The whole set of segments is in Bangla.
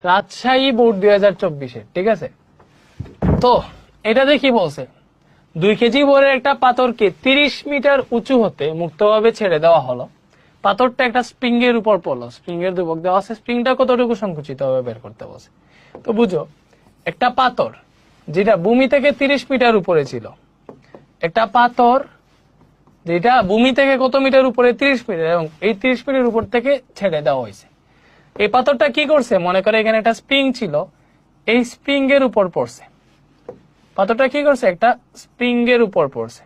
রাজশাহী বোর্ড 2024-এ, ঠিক আছে। তো এটাতে কি বলছে, 2 কেজি ভরের একটা পাথরকে 30 মিটার উঁচু হতে মুক্তভাবে ছেড়ে দেওয়া হলো। পাথরটা একটা স্প্রিং এর উপর পড়লো, স্প্রিং এর দুবক দেওয়া আছে, স্প্রিংটা কতটুকু সংকুচিত হবে বের করতে বলছে। তো বুঝো, একটা পাথর যেটা ভূমি থেকে 30 মিটার উপরে ছিল, একটা পাথর যেটা ভূমি থেকে কত মিটার উপরে, 30 মিটার, এবং এই 30 মিটার উপর থেকে ছেড়ে দেওয়া হয়েছে। এই পাথরটা কি করছে, মনে করে এখানে একটা স্প্রিং ছিল, এই স্প্রিং এর উপর পড়ছে। পাথরটা কি করছে, একটা স্প্রিং এর উপর পড়ছে।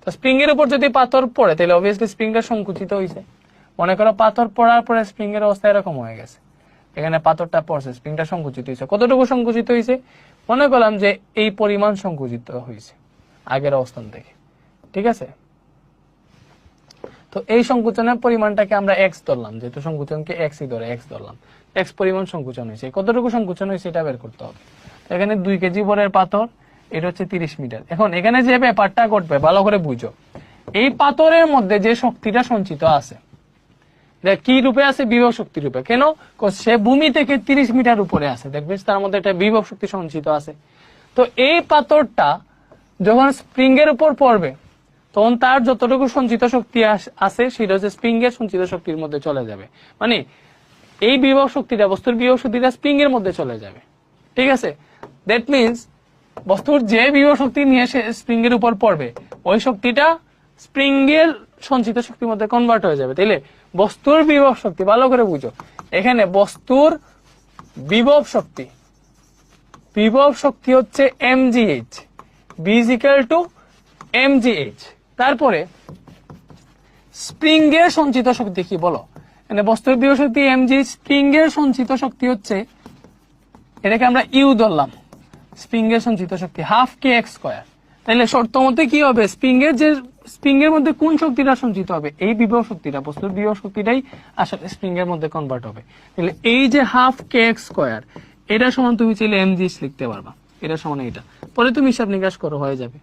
তো স্প্রিং এর উপর যদি পাথর পড়ে, তাহলে অবভিয়াসলি স্প্রিংটা সংকুচিত হয়েছে। মনে করো পাথর পড়ার পরে স্প্রিং এর অবস্থা এরকম হয়ে গেছে, এখানে পাথরটা পড়ছে, স্প্রিংটা সংকুচিত হয়েছে। কতটুকু সংকুচিত হয়েছে, মনে করলাম যে এই পরিমাণ সংকুচিত হয়েছে আগের অবস্থান থেকে, ঠিক আছে। তো এই সংকুচনের পরিমাণটাকে আমরা এক্স ধরলাম, যেহেতু সংকুচনকে এক্সই ধরে, এক্স ধরলাম, এক্স পরিমাণ সংকুচন হয়েছে। কতটুকু সংকুচন হয়েছে এটা বের করতে হবে। এখানে 2 কেজি ভরের পাথর, এটা হচ্ছে 30 মিটার। এখন এখানে যে ব্যাপারটা ঘটবে ভালো করে বুঝো, এই পাথরের মধ্যে যে শক্তিটা সঞ্চিত আছে, এটা কি রূপে আছে, বিভব শক্তি রূপে। কেন, সে ভূমি থেকে 30 মিটার উপরে আছে, দেখবে তার মধ্যে একটা বিভব শক্তি সঞ্চিত আছে। তো এই পাথরটা যখন স্প্রিং এর উপর পড়বে, তখন তার যতটুকু সঞ্চিত শক্তি আছে সেটা হচ্ছে স্প্রিং এর সঞ্চিত শক্তির মধ্যে চলে যাবে। মানে এই বিভব শক্তিটা, বস্তুর বিভব শক্তিটা স্প্রিং এর মধ্যে চলে যাবে, ঠিক আছে। দ্যাট মিনস বস্তুর যে বিভব শক্তি নিয়ে সে স্প্রিং এর উপর পড়বে, ওই শক্তিটা স্প্রিং এর সঞ্চিত শক্তির মধ্যে কনভার্ট হয়ে যাবে। তাইলে বস্তুর বিভব শক্তি, ভালো করে বুঝো, এখানে বস্তুর বিভব শক্তি, বিভব শক্তি হচ্ছে mgh, b is equal to mgh। তারপরে স্প্রিং এর সঞ্চিত শক্তি কি বলো, মানে বস্তুর বিভব শক্তি mg, স্প্রিং এর সঞ্চিত শক্তি হচ্ছে, এটাকে আমরা ইউ ধরলাম, স্প্রিং এর সঞ্চিত শক্তি হাফ কে এক্স স্কয়ার। তাহলে শর্ত মতে কি হবে, স্প্রিং এর মধ্যে কোন শক্তিটা সঞ্চিত হবে, এই বিভব শক্তিটা, বস্তুর বিভব শক্তিটাই আসলে স্প্রিং এর মধ্যে কনভার্ট হবে। তাহলে এই যে হাফ কে এক্স স্কয়ার, এটা সমান তুমি চাইলে mg লিখতে পারবা, এটা সমান এটা, পরে তুমি হিসাব নিকাশ করো, হয়ে যাবে।